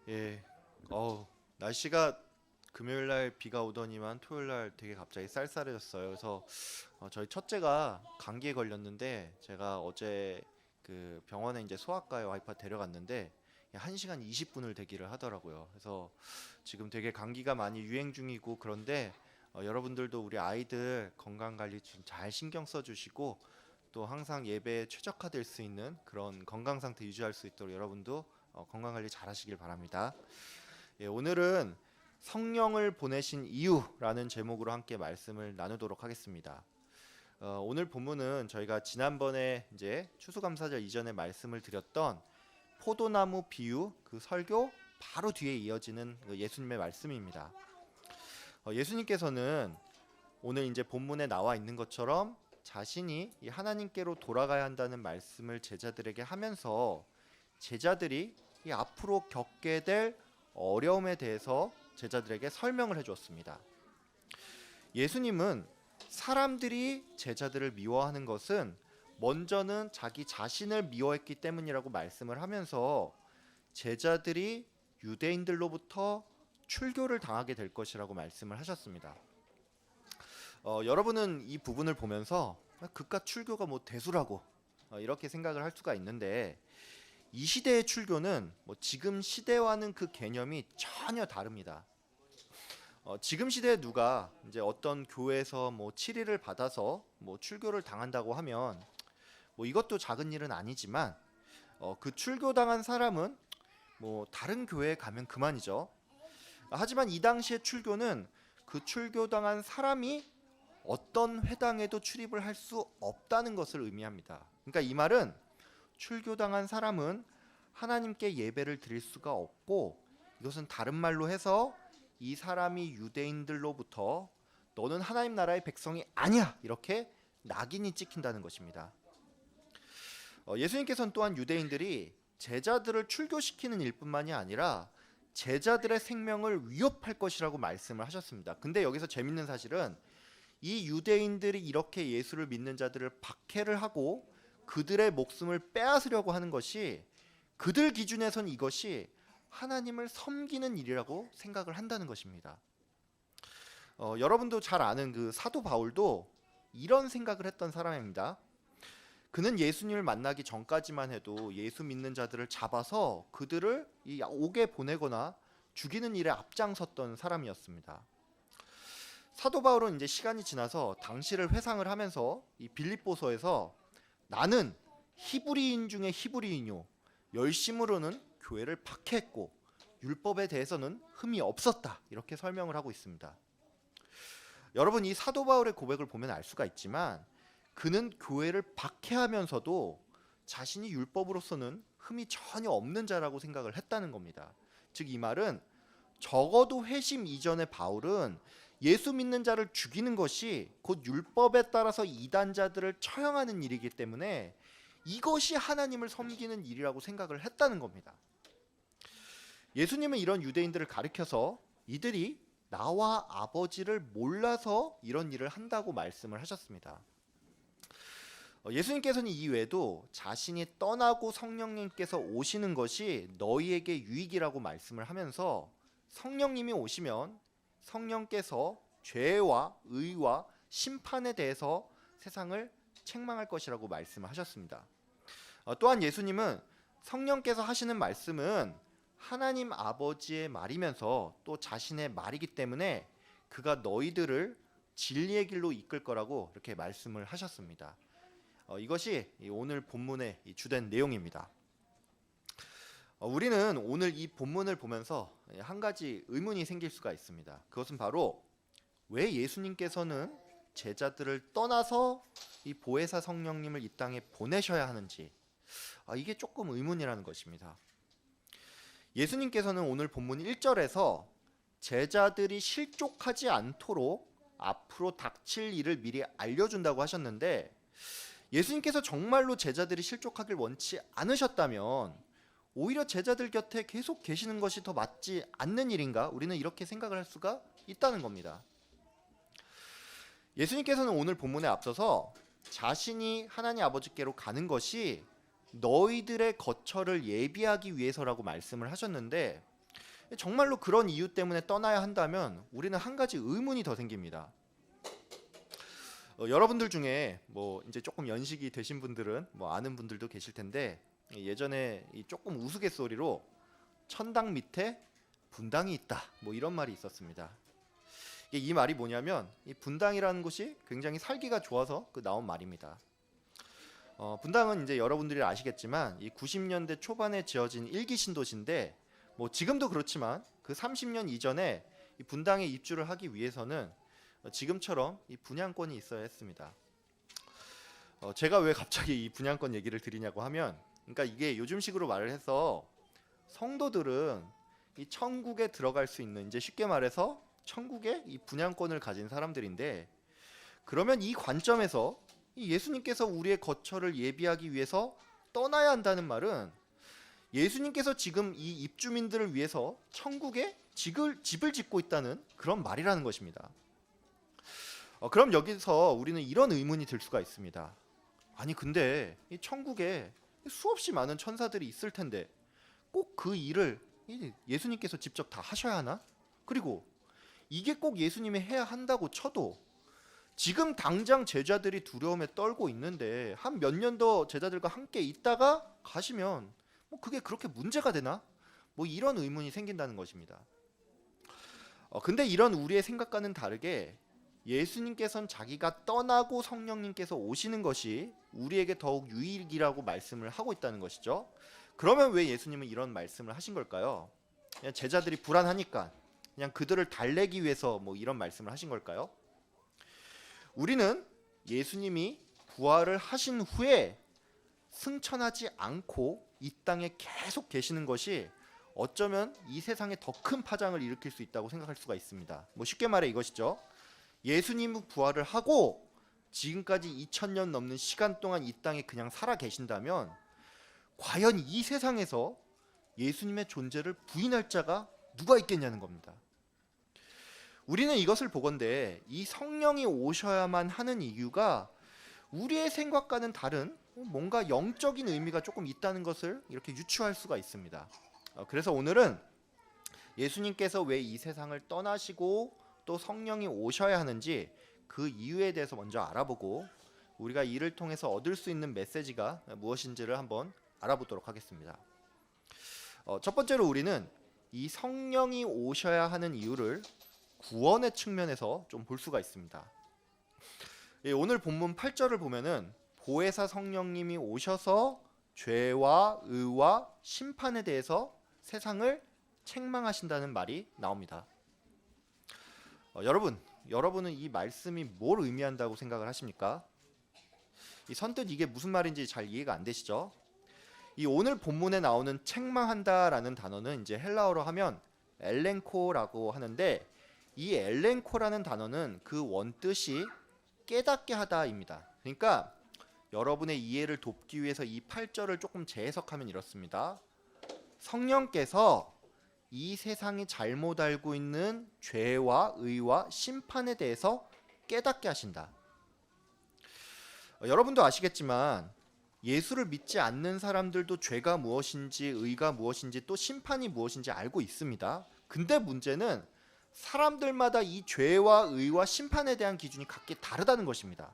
예, 날씨가 금요일 날 비가 오더니만 토요일 날 되게 갑자기 쌀쌀해졌어요. 그래서 저희 첫째가 감기에 걸렸는데 제가 어제 그 병원에 이제 소아과에 와이프 데려갔는데 1시간 20분을 대기를 하더라고요. 그래서 지금 되게 감기가 많이 유행 중이고 그런데 여러분들도 우리 아이들 건강 관리 좀 잘 신경 써주시고 또 항상 예배에 최적화될 수 있는 그런 건강 상태 유지할 수 있도록 여러분도 건강 관리 잘 하시길 바랍니다. 예, 오늘은 성령을 보내신 이유라는 제목으로 함께 말씀을 나누도록 하겠습니다. 오늘 본문은 저희가 지난번에 이제 추수감사절 이전에 말씀을 드렸던 포도나무 비유 그 설교 바로 뒤에 이어지는 그 예수님의 말씀입니다. 예수님께서는 오늘 이제 본문에 나와 있는 것처럼 자신이 이 하나님께로 돌아가야 한다는 말씀을 제자들에게 하면서 제자들이 이 앞으로 겪게 될 어려움에 대해서 제자들에게 설명을 해주었습니다. 예수님은 사람들이 제자들을 미워하는 것은 먼저는 자기 자신을 미워했기 때문이라고 말씀을 하면서 제자들이 유대인들로부터 출교를 당하게 될 것이라고 말씀을 하셨습니다. 여러분은 이 부분을 보면서 그깟 출교가 뭐 대수라고 이렇게 생각을 할 수가 있는데 이 시대의 출교는 뭐 지금 시대와는 그 개념이 전혀 다릅니다. 지금 시대에 누가 이제 어떤 교회에서 뭐 치리를 받아서 뭐 출교를 당한다고 하면 뭐 이것도 작은 일은 아니지만 그 출교당한 사람은 뭐 다른 교회에 가면 그만이죠. 하지만 이 당시의 출교는 그 출교당한 사람이 어떤 회당에도 출입을 할 수 없다는 것을 의미합니다. 그러니까 이 말은 출교당한 사람은 하나님께 예배를 드릴 수가 없고 이것은 다른 말로 해서 이 사람이 유대인들로부터 너는 하나님 나라의 백성이 아니야 이렇게 낙인이 찍힌다는 것입니다. 예수님께서는 또한 유대인들이 제자들을 출교시키는 일뿐만이 아니라 제자들의 생명을 위협할 것이라고 말씀을 하셨습니다. 근데 여기서 재밌는 사실은 이 유대인들이 이렇게 예수를 믿는 자들을 박해를 하고 그들의 목숨을 빼앗으려고 하는 것이 그들 기준에선 이것이 하나님을 섬기는 일이라고 생각을 한다는 것입니다. 여러분도 잘 아는 그 사도 바울도 이런 생각을 했던 사람입니다. 그는 예수님을 만나기 전까지만 해도 예수 믿는 자들을 잡아서 그들을 이 옥에 보내거나 죽이는 일에 앞장섰던 사람이었습니다. 사도 바울은 이제 시간이 지나서 당시를 회상을 하면서 이 빌립보서에서 나는 히브리인 중에 히브리인요 열심으로는 교회를 박해했고 율법에 대해서는 흠이 없었다 이렇게 설명을 하고 있습니다. 여러분 이 사도 바울의 고백을 보면 알 수가 있지만 그는 교회를 박해하면서도 자신이 율법으로서는 흠이 전혀 없는 자라고 생각을 했다는 겁니다. 즉 이 말은 적어도 회심 이전의 바울은 예수 믿는 자를 죽이는 것이 곧 율법에 따라서 이단자들을 처형하는 일이기 때문에 이것이 하나님을 섬기는 일이라고 생각을 했다는 겁니다. 예수님은 이런 유대인들을 가리켜서 이들이 나와 아버지를 몰라서 이런 일을 한다고 말씀을 하셨습니다. 예수님께서는 이외에도 자신이 떠나고 성령님께서 오시는 것이 너희에게 유익이라고 말씀을 하면서 성령님이 오시면 성령께서 죄와 의와 심판에 대해서 세상을 책망할 것이라고 말씀을 하셨습니다. 또한 예수님은 성령께서 하시는 말씀은 하나님 아버지의 말이면서 또 자신의 말이기 때문에 그가 너희들을 진리의 길로 이끌 거라고 이렇게 말씀을 하셨습니다. 이것이 오늘 본문의 주된 내용입니다. 우리는 오늘 이 본문을 보면서 한 가지 의문이 생길 수가 있습니다. 그것은 바로 왜 예수님께서는 제자들을 떠나서 이 보혜사 성령님을 이 땅에 보내셔야 하는지 이게 조금 의문이라는 것입니다. 예수님께서는 오늘 본문 1절에서 제자들이 실족하지 않도록 앞으로 닥칠 일을 미리 알려준다고 하셨는데 예수님께서 정말로 제자들이 실족하길 원치 않으셨다면 오히려 제자들 곁에 계속 계시는 것이 더 맞지 않는 일인가? 우리는 이렇게 생각을 할 수가 있다는 겁니다. 예수님께서는 오늘 본문에 앞서서 자신이 하나님 아버지께로 가는 것이 너희들의 거처를 예비하기 위해서라고 말씀을 하셨는데 정말로 그런 이유 때문에 떠나야 한다면 우리는 한 가지 의문이 더 생깁니다. 여러분들 중에 뭐 이제 조금 연식이 되신 분들은 뭐 아는 분들도 계실 텐데, 예전에 이 조금 우스갯소리로 천당 밑에 분당이 있다 뭐 이런 말이 있었습니다. 이 말이 뭐냐면, 이 분당이라는 곳이 굉장히 살기가 좋아서 나온 말입니다. 분당은 이제 여러분들이 아시겠지만 이 90년대 초반에 지어진 일기 신도시인데, 뭐 지금도 그렇지만 그 30년 이전에 이 분당에 입주를 하기 위해서는 지금처럼 이 분양권이 있어야 했습니다. 제가 왜 갑자기 이 분양권 얘기를 드리냐고 하면, 그러니까 이게 요즘식으로 말을 해서 성도들은 이 천국에 들어갈 수 있는, 이제 쉽게 말해서 천국에 이 분양권을 가진 사람들인데, 그러면 이 관점에서 이 예수님께서 우리의 거처를 예비하기 위해서 떠나야 한다는 말은, 예수님께서 지금 이 입주민들을 위해서 천국에 집을 짓고 있다는 그런 말이라는 것입니다. 그럼 여기서 우리는 이런 의문이 들 수가 있습니다. 아니 근데 이 천국에 수없이 많은 천사들이 있을 텐데 꼭 그 일을 예수님께서 직접 다 하셔야 하나? 그리고 이게 꼭 예수님이 해야 한다고 쳐도 지금 당장 제자들이 두려움에 떨고 있는데 한 몇 년 더 제자들과 함께 있다가 가시면 뭐 그게 그렇게 문제가 되나? 뭐 이런 의문이 생긴다는 것입니다. 근데 이런 우리의 생각과는 다르게 예수님께서는 자기가 떠나고 성령님께서 오시는 것이 우리에게 더욱 유익이라고 말씀을 하고 있다는 것이죠. 그러면 왜 예수님은 이런 말씀을 하신 걸까요? 그냥 제자들이 불안하니까, 그냥 그들을 달래기 위해서 뭐 이런 말씀을 하신 걸까요? 우리는 예수님이 부활을 하신 후에 승천하지 않고 이 땅에 계속 계시는 것이 어쩌면 이 세상에 더 큰 파장을 일으킬 수 있다고 생각할 수가 있습니다. 뭐 쉽게 말해 이것이죠. 예수님은 부활을 하고 지금까지 2000년 넘는 시간 동안 이 땅에 그냥 살아 계신다면 과연 이 세상에서 예수님의 존재를 부인할 자가 누가 있겠냐는 겁니다. 우리는 이것을 보건대 이 성령이 오셔야만 하는 이유가 우리의 생각과는 다른 뭔가 영적인 의미가 조금 있다는 것을 이렇게 유추할 수가 있습니다. 그래서 오늘은 예수님께서 왜 이 세상을 떠나시고 또 성령이 오셔야 하는지 그 이유에 대해서 먼저 알아보고 우리가 이를 통해서 얻을 수 있는 메시지가 무엇인지를 한번 알아보도록 하겠습니다. 첫 번째로 우리는 이 성령이 오셔야 하는 이유를 구원의 측면에서 좀 볼 수가 있습니다. 오늘 본문 8절을 보면은 보혜사 성령님이 오셔서 죄와 의와 심판에 대해서 세상을 책망하신다는 말이 나옵니다. 여러분은 이 말씀이 뭘 의미한다고 생각을 하십니까? 선뜻 이게 무슨 말인지 잘 이해가 안 되시죠? 이 오늘 본문에 나오는 책망한다라는 단어는 이제 헬라어로 하면 엘렌코라고 하는데, 이 엘렌코라는 단어는 그 원뜻이 깨닫게 하다입니다. 그러니까 여러분의 이해를 돕기 위해서 이 8절을 조금 재해석하면 이렇습니다. 성령께서 이 세상이 잘못 알고 있는 죄와 의와 심판에 대해서 깨닫게 하신다. 여러분도 아시겠지만 예수를 믿지 않는 사람들도 죄가 무엇인지 의가 무엇인지 또 심판이 무엇인지 알고 있습니다. 근데 문제는 사람들마다 이 죄와 의와 심판에 대한 기준이 각기 다르다는 것입니다.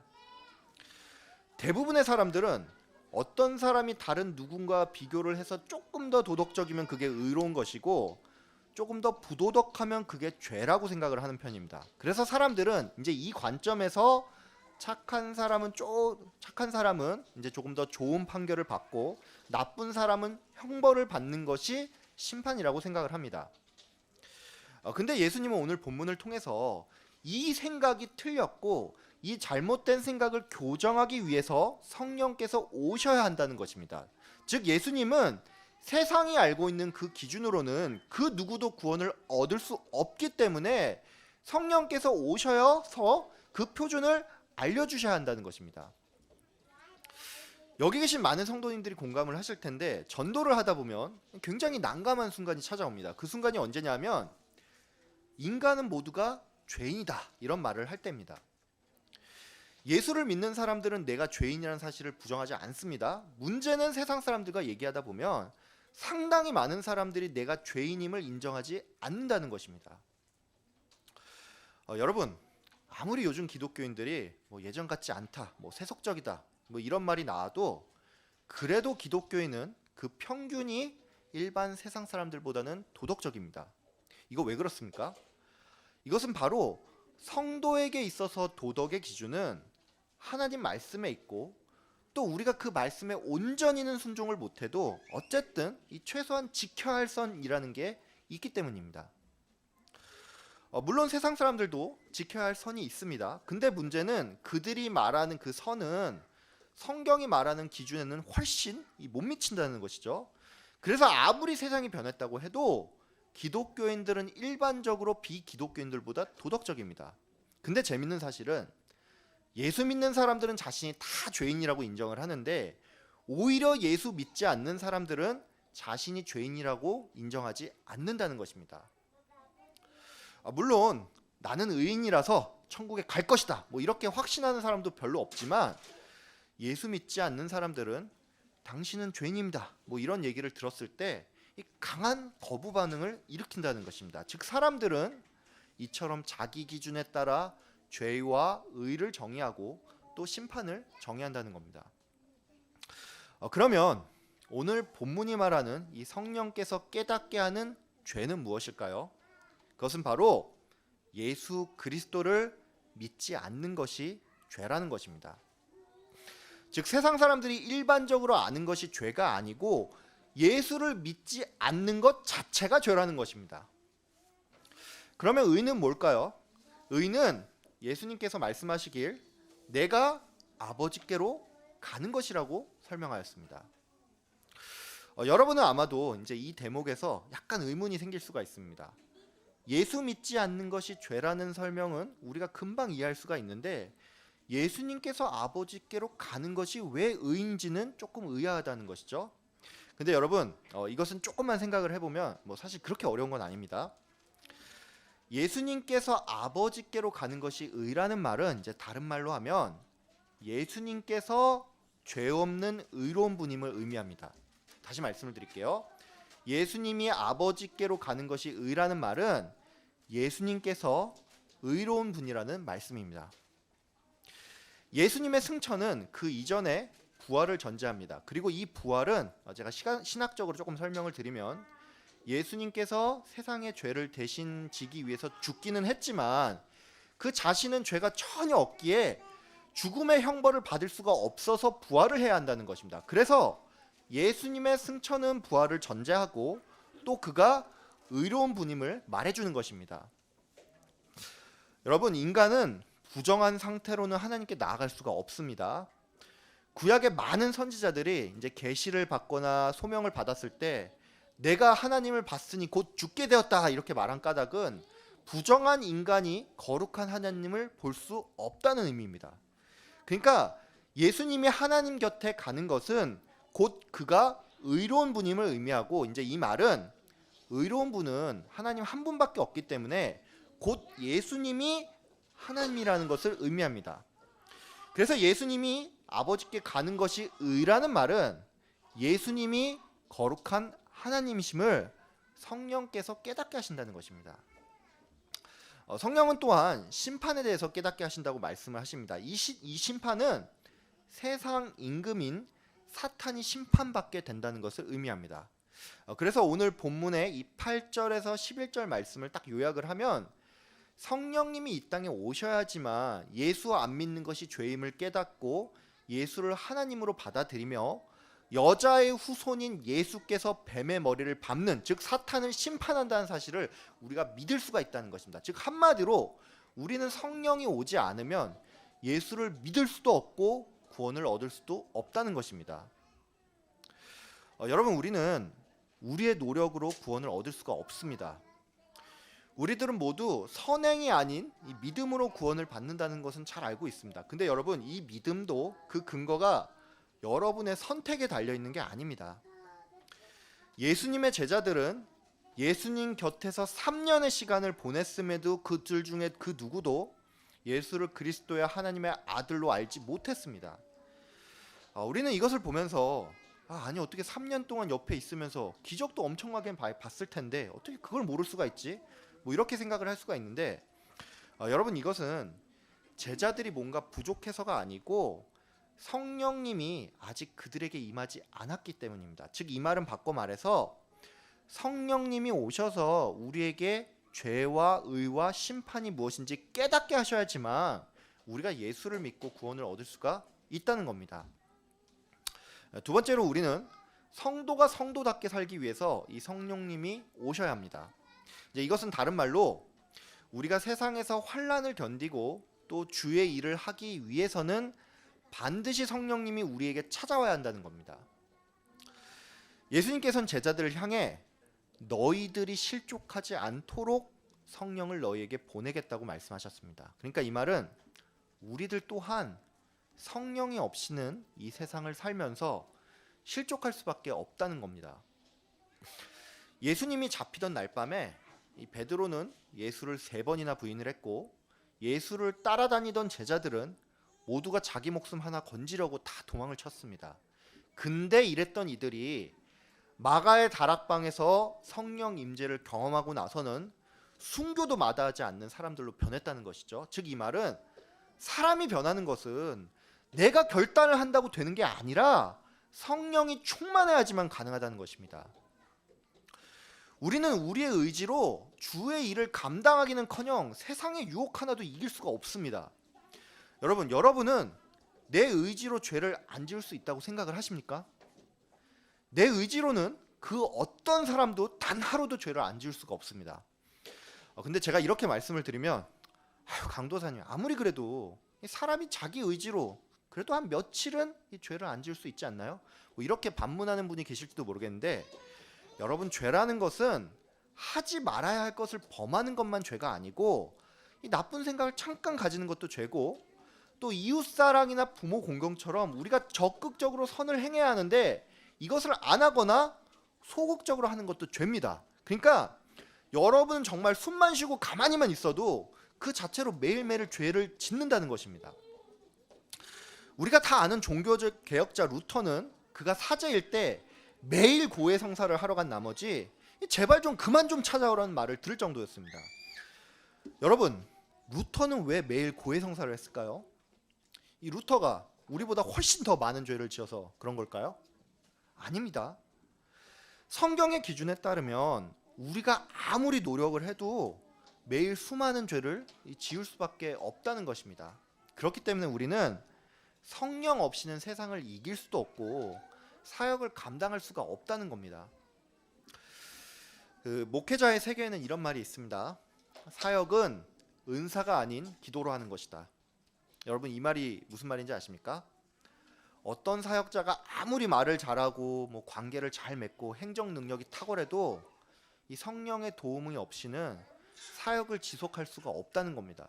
대부분의 사람들은 어떤 사람이 다른 누군가와 비교를 해서 조금 더 도덕적이면 그게 의로운 것이고 조금 더 부도덕하면 그게 죄라고 생각을 하는 편입니다. 그래서 사람들은 이제 이 관점에서 착한 사람은 이제 조금 더 좋은 판결을 받고 나쁜 사람은 형벌을 받는 것이 심판이라고 생각을 합니다. 근데 예수님은 오늘 본문을 통해서 이 생각이 틀렸고 이 잘못된 생각을 교정하기 위해서 성령께서 오셔야 한다는 것입니다. 즉 예수님은 세상이 알고 있는 그 기준으로는 그 누구도 구원을 얻을 수 없기 때문에 성령께서 오셔서 그 표준을 알려주셔야 한다는 것입니다. 여기 계신 많은 성도님들이 공감을 하실 텐데, 전도를 하다 보면 굉장히 난감한 순간이 찾아옵니다. 그 순간이 언제냐면 인간은 모두가 죄인이다 이런 말을 할 때입니다. 예수를 믿는 사람들은 내가 죄인이라는 사실을 부정하지 않습니다. 문제는 세상 사람들과 얘기하다 보면 상당히 많은 사람들이 내가 죄인임을 인정하지 않는다는 것입니다. 여러분, 아무리 요즘 기독교인들이 뭐 예전 같지 않다, 뭐 세속적이다, 뭐 이런 말이 나와도 그래도 기독교인은 그 평균이 일반 세상 사람들보다는 도덕적입니다. 이거 왜 그렇습니까? 이것은 바로 성도에게 있어서 도덕의 기준은 하나님 말씀에 있고, 또 우리가 그 말씀에 온전히는 순종을 못해도 어쨌든 이 최소한 지켜야 할 선이라는 게 있기 때문입니다. 물론 세상 사람들도 지켜야 할 선이 있습니다. 근데 문제는 그들이 말하는 그 선은 성경이 말하는 기준에는 훨씬 못 미친다는 것이죠. 그래서 아무리 세상이 변했다고 해도 기독교인들은 일반적으로 비기독교인들보다 도덕적입니다. 근데 재밌는 사실은 예수 믿는 사람들은 자신이 다 죄인이라고 인정을 하는데, 오히려 예수 믿지 않는 사람들은 자신이 죄인이라고 인정하지 않는다는 것입니다. 물론 나는 의인이라서 천국에 갈 것이다, 뭐 이렇게 확신하는 사람도 별로 없지만, 예수 믿지 않는 사람들은 당신은 죄인입니다, 뭐 이런 얘기를 들었을 때 이 강한 거부 반응을 일으킨다는 것입니다. 즉 사람들은 이처럼 자기 기준에 따라 죄와 의를 정의하고 또 심판을 정의한다는 겁니다. 그러면 오늘 본문이 말하는 이 성령께서 깨닫게 하는 죄는 무엇일까요? 그것은 바로 예수 그리스도를 믿지 않는 것이 죄라는 것입니다. 즉 세상 사람들이 일반적으로 아는 것이 죄가 아니고 예수를 믿지 않는 것 자체가 죄라는 것입니다. 그러면 의는 뭘까요? 의는 예수님께서 말씀하시길 내가 아버지께로 가는 것이라고 설명하였습니다. 여러분은 아마도 이제 이 대목에서 약간 의문이 생길 수가 있습니다. 예수 믿지 않는 것이 죄라는 설명은 우리가 금방 이해할 수가 있는데, 예수님께서 아버지께로 가는 것이 왜 의인지는 조금 의아하다는 것이죠. 근데 여러분, 이것은 조금만 생각을 해보면 뭐 사실 그렇게 어려운 건 아닙니다. 예수님께서 아버지께로 가는 것이 의라는 말은 이제 다른 말로 하면 예수님께서 죄 없는 의로운 분임을 의미합니다. 다시 말씀을 드릴게요. 예수님이 아버지께로 가는 것이 의라는 말은 예수님께서 의로운 분이라는 말씀입니다. 예수님의 승천은 그 이전에 부활을 전제합니다. 그리고 이 부활은 제가 신학적으로 조금 설명을 드리면, 예수님께서 세상의 죄를 대신 지기 위해서 죽기는 했지만 그 자신은 죄가 전혀 없기에 죽음의 형벌을 받을 수가 없어서 부활을 해야 한다는 것입니다. 그래서 예수님의 승천은 부활을 전제하고 또 그가 의로운 분임을 말해주는 것입니다. 여러분, 인간은 부정한 상태로는 하나님께 나아갈 수가 없습니다. 구약의 많은 선지자들이 이제 계시를 받거나 소명을 받았을 때 내가 하나님을 봤으니 곧 죽게 되었다 이렇게 말한 까닭은 부정한 인간이 거룩한 하나님을 볼 수 없다는 의미입니다. 그러니까 예수님이 하나님 곁에 가는 것은 곧 그가 의로운 분임을 의미하고, 이제 이 말은 의로운 분은 하나님 한 분밖에 없기 때문에 곧 예수님이 하나님이라는 것을 의미합니다. 그래서 예수님이 아버지께 가는 것이 의라는 말은 예수님이 거룩한 하나님이심을 성령께서 깨닫게 하신다는 것입니다. 성령은 또한 심판에 대해서 깨닫게 하신다고 말씀을 하십니다. 이 심판은 세상 임금인 사탄이 심판받게 된다는 것을 의미합니다. 그래서 오늘 본문의 이 8절에서 11절 말씀을 딱 요약을 하면, 성령님이 이 땅에 오셔야지만 예수 안 믿는 것이 죄임을 깨닫고 예수를 하나님으로 받아들이며 여자의 후손인 예수께서 뱀의 머리를 밟는, 즉 사탄을 심판한다는 사실을 우리가 믿을 수가 있다는 것입니다. 즉 한마디로 우리는 성령이 오지 않으면 예수를 믿을 수도 없고 구원을 얻을 수도 없다는 것입니다. 여러분, 우리는 우리의 노력으로 구원을 얻을 수가 없습니다. 우리들은 모두 선행이 아닌 이 믿음으로 구원을 받는다는 것은 잘 알고 있습니다. 근데 여러분, 이 믿음도 그 근거가 여러분의 선택에 달려있는 게 아닙니다. 예수님의 제자들은 예수님 곁에서 3년의 시간을 보냈음에도 그들 중에 그 누구도 예수를 그리스도의 하나님의 아들로 알지 못했습니다. 우리는 이것을 보면서 아니 어떻게 3년 동안 옆에 있으면서 기적도 엄청나게 봤을 텐데 어떻게 그걸 모를 수가 있지? 뭐 이렇게 생각을 할 수가 있는데 여러분 이것은 제자들이 뭔가 부족해서가 아니고 성령님이 아직 그들에게 임하지 않았기 때문입니다. 즉 이 말은 바꿔 말해서 성령님이 오셔서 우리에게 죄와 의와 심판이 무엇인지 깨닫게 하셔야지만 우리가 예수를 믿고 구원을 얻을 수가 있다는 겁니다. 두 번째로 우리는 성도가 성도답게 살기 위해서 이 성령님이 오셔야 합니다. 이제 이것은 다른 말로 우리가 세상에서 환난을 견디고 또 주의 일을 하기 위해서는 반드시 성령님이 우리에게 찾아와야 한다는 겁니다. 예수님께서는 제자들을 향해 너희들이 실족하지 않도록 성령을 너희에게 보내겠다고 말씀하셨습니다. 그러니까 이 말은 우리들 또한 성령이 없이는 이 세상을 살면서 실족할 수밖에 없다는 겁니다. 예수님이 잡히던 날밤에 이 베드로는 예수를 3번이나 부인을 했고 예수를 따라다니던 제자들은 모두가 자기 목숨 하나 건지려고 다 도망을 쳤습니다. 근데 이랬던 이들이 마가의 다락방에서 성령 임재를 경험하고 나서는 순교도 마다하지 않는 사람들로 변했다는 것이죠. 즉 이 말은 사람이 변하는 것은 내가 결단을 한다고 되는 게 아니라 성령이 충만해야지만 가능하다는 것입니다. 우리는 우리의 의지로 주의 일을 감당하기는커녕 세상의 유혹 하나도 이길 수가 없습니다. 여러분은 내 의지로 죄를 안 지을 수 있다고 생각을 하십니까? 내 의지로는 그 어떤 사람도 단 하루도 죄를 안 지을 수가 없습니다. 근데 제가 이렇게 말씀을 드리면 강도사님 아무리 그래도 사람이 자기 의지로 그래도 한 며칠은 이 죄를 안 지을 수 있지 않나요? 뭐 이렇게 반문하는 분이 계실지도 모르겠는데 여러분 죄라는 것은 하지 말아야 할 것을 범하는 것만 죄가 아니고 이 나쁜 생각을 잠깐 가지는 것도 죄고 또 이웃사랑이나 부모 공경처럼 우리가 적극적으로 선을 행해야 하는데 이것을 안 하거나 소극적으로 하는 것도 죄입니다. 그러니까 여러분은 정말 숨만 쉬고 가만히만 있어도 그 자체로 매일매일 죄를 짓는다는 것입니다. 우리가 다 아는 종교적 개혁자 루터는 그가 사제일 때 매일 고해 성사를 하러 간 나머지 제발 좀 그만 좀 찾아오라는 말을 들을 정도였습니다. 여러분 루터는 왜 매일 고해 성사를 했을까요? 이 루터가 우리보다 훨씬 더 많은 죄를 지어서 그런 걸까요? 아닙니다. 성경의 기준에 따르면 우리가 아무리 노력을 해도 매일 수많은 죄를 지을 수밖에 없다는 것입니다. 그렇기 때문에 우리는 성령 없이는 세상을 이길 수도 없고 사역을 감당할 수가 없다는 겁니다. 목회자의 세계에는 이런 말이 있습니다. 사역은 은사가 아닌 기도로 하는 것이다. 여러분 이 말이 무슨 말인지 아십니까? 어떤 사역자가 아무리 말을 잘하고 뭐 관계를 잘 맺고 행정 능력이 탁월해도 이 성령의 도움이 없이는 사역을 지속할 수가 없다는 겁니다.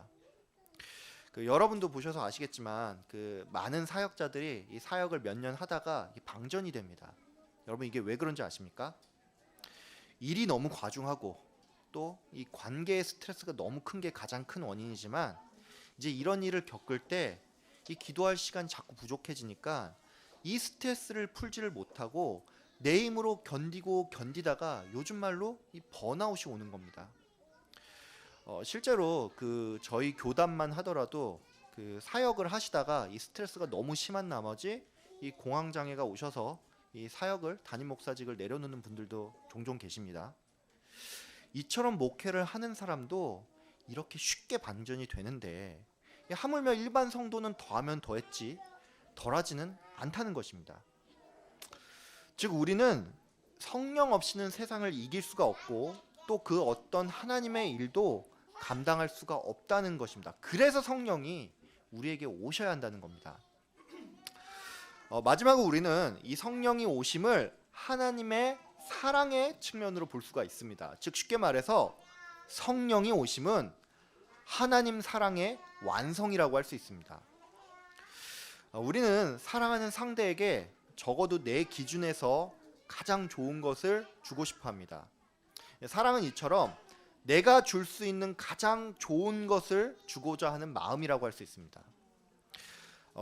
여러분도 보셔서 아시겠지만 많은 사역자들이 이 사역을 몇 년 하다가 방전이 됩니다. 여러분 이게 왜 그런지 아십니까? 일이 너무 과중하고 또 이 관계의 스트레스가 너무 큰 게 가장 큰 원인이지만 이제 이런 일을 겪을 때 이 기도할 시간이 자꾸 부족해지니까 이 스트레스를 풀지를 못하고 내 힘으로 견디다가 요즘 말로 이 번아웃이 오는 겁니다. 실제로 저희 교단만 하더라도 사역을 하시다가 이 스트레스가 너무 심한 나머지 이 공황 장애가 오셔서 이 사역을 담임 목사직을 내려놓는 분들도 종종 계십니다. 이처럼 목회를 하는 사람도 이렇게 쉽게 반전이 되는데 하물며 일반 성도는 더하면 더했지 덜하지는 않다는 것입니다. 즉 우리는 성령 없이는 세상을 이길 수가 없고 또 그 어떤 하나님의 일도 감당할 수가 없다는 것입니다. 그래서 성령이 우리에게 오셔야 한다는 겁니다. 마지막으로 우리는 이 성령이 오심을 하나님의 사랑의 측면으로 볼 수가 있습니다. 즉 쉽게 말해서 성령이 오심은 하나님 사랑의 완성이라고 할 수 있습니다. 우리는 사랑하는 상대에게 적어도 내 기준에서 가장 좋은 것을 주고 싶어 합니다. 사랑은 이처럼 내가 줄 수 있는 가장 좋은 것을 주고자 하는 마음이라고 할 수 있습니다.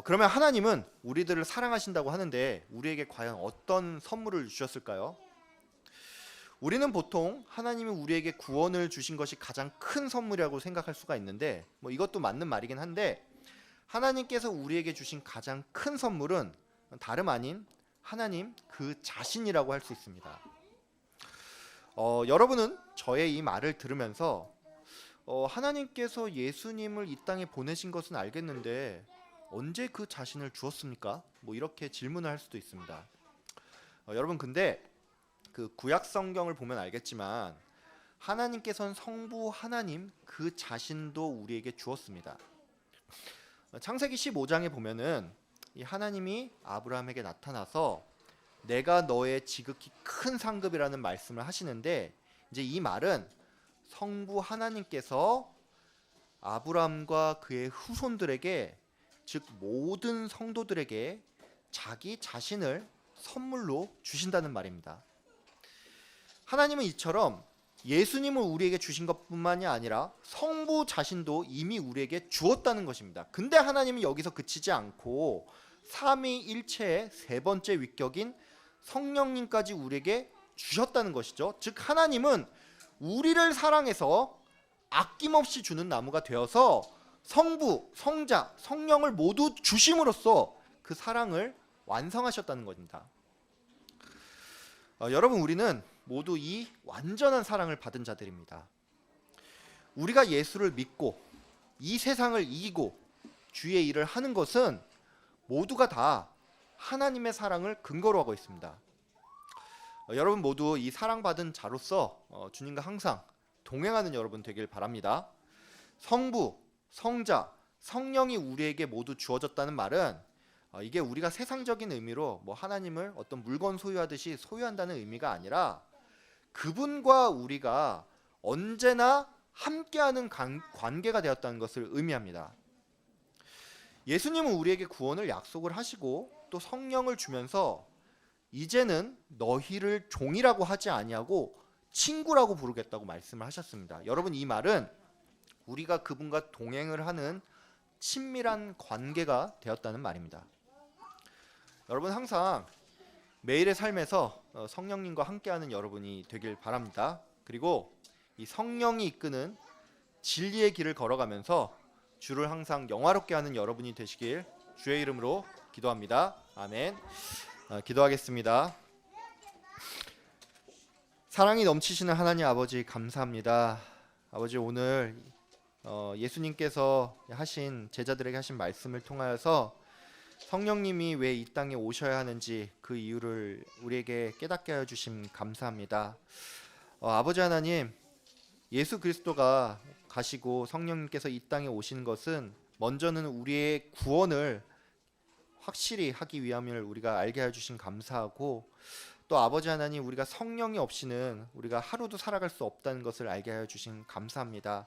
그러면 하나님은 우리들을 사랑하신다고 하는데 우리에게 과연 어떤 선물을 주셨을까요? 우리는 보통 하나님이 우리에게 구원을 주신 것이 가장 큰 선물이라고 생각할 수가 있는데 이것도 맞는 말이긴 한데 하나님께서 우리에게 주신 가장 큰 선물은 다름 아닌 하나님 그 자신이라고 할 수 있습니다. 여러분은 저의 이 말을 들으면서 하나님께서 예수님을 이 땅에 보내신 것은 알겠는데 언제 그 자신을 주었습니까? 이렇게 질문을 할 수도 있습니다. 여러분 근데 그 구약 성경을 보면 알겠지만 하나님께서는 성부 하나님 그 자신도 우리에게 주었습니다. 창세기 15장에 보면은 이 하나님이 아브라함에게 나타나서 내가 너의 지극히 큰 상급이라는 말씀을 하시는데 이제 이 말은 성부 하나님께서 아브라함과 그의 후손들에게 즉 모든 성도들에게 자기 자신을 선물로 주신다는 말입니다. 하나님은 이처럼 예수님을 우리에게 주신 것뿐만이 아니라 성부 자신도 이미 우리에게 주었다는 것입니다. 근데 하나님은 여기서 그치지 않고 삼위일체의 세 번째 위격인 성령님까지 우리에게 주셨다는 것이죠. 즉 하나님은 우리를 사랑해서 아낌없이 주는 나무가 되어서 성부, 성자, 성령을 모두 주심으로써 그 사랑을 완성하셨다는 겁니다. 여러분 우리는 모두 이 완전한 사랑을 받은 자들입니다. 우리가 예수를 믿고 이 세상을 이기고 주의 일을 하는 것은 모두가 다 하나님의 사랑을 근거로 하고 있습니다. 여러분 모두 이 사랑받은 자로서 주님과 항상 동행하는 여러분 되길 바랍니다. 성부, 성자, 성령이 우리에게 모두 주어졌다는 말은 이게 우리가 세상적인 의미로 하나님을 어떤 물건 소유하듯이 소유한다는 의미가 아니라 그분과 우리가 언제나 함께하는 관계가 되었다는 것을 의미합니다. 예수님은 우리에게 구원을 약속을 하시고 또 성령을 주면서 이제는 너희를 종이라고 하지 아니하고 친구라고 부르겠다고 말씀을 하셨습니다. 여러분 이 말은 우리가 그분과 동행을 하는 친밀한 관계가 되었다는 말입니다. 여러분 항상 매일의 삶에서 성령님과 함께하는 여러분이 되길 바랍니다. 그리고 이 성령이 이끄는 진리의 길을 걸어가면서 주를 항상 영화롭게 하는 여러분이 되시길 주의 이름으로 기도합니다. 아멘. 기도하겠습니다. 사랑이 넘치시는 하나님 아버지 감사합니다. 아버지 오늘 예수님께서 하신 제자들에게 하신 말씀을 통하여서 성령님이 왜 이 땅에 오셔야 하는지 그 이유를 우리에게 깨닫게 하여 주심 감사합니다. 아버지 하나님 예수 그리스도가 가시고 성령님께서 이 땅에 오신 것은 먼저는 우리의 구원을 확실히 하기 위함을 우리가 알게 해주신 감사하고 또 아버지 하나님 우리가 성령이 없이는 우리가 하루도 살아갈 수 없다는 것을 알게 하여 주신 감사합니다.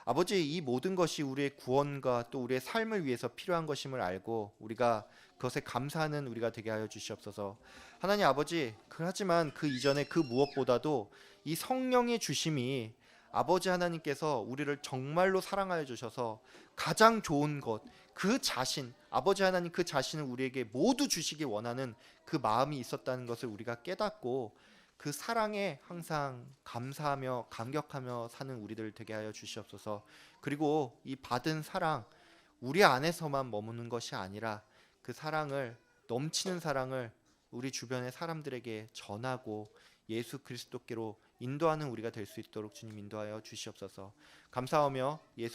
아버지 이 모든 것이 우리의 구원과 또 우리의 삶을 위해서 필요한 것임을 알고 우리가 그것에 감사하는 우리가 되게 하여 주시옵소서. 하나님 아버지 하지만 그 이전에 그 무엇보다도 이 성령의 주심이 아버지 하나님께서 우리를 정말로 사랑하여 주셔서 가장 좋은 것 그 자신 아버지 하나님 그 자신을 우리에게 모두 주시길 원하는 그 마음이 있었다는 것을 우리가 깨닫고 그 사랑에 항상 감사하며 감격하며 사는 우리들 되게 하여 주시옵소서. 그리고 이 받은 사랑 우리 안에서만 머무는 것이 아니라 그 사랑을 넘치는 사랑을 우리 주변의 사람들에게 전하고 예수 그리스도께로 인도하는 우리가 될 수 있도록 주님 인도하여 주시옵소서. 감사하며 예수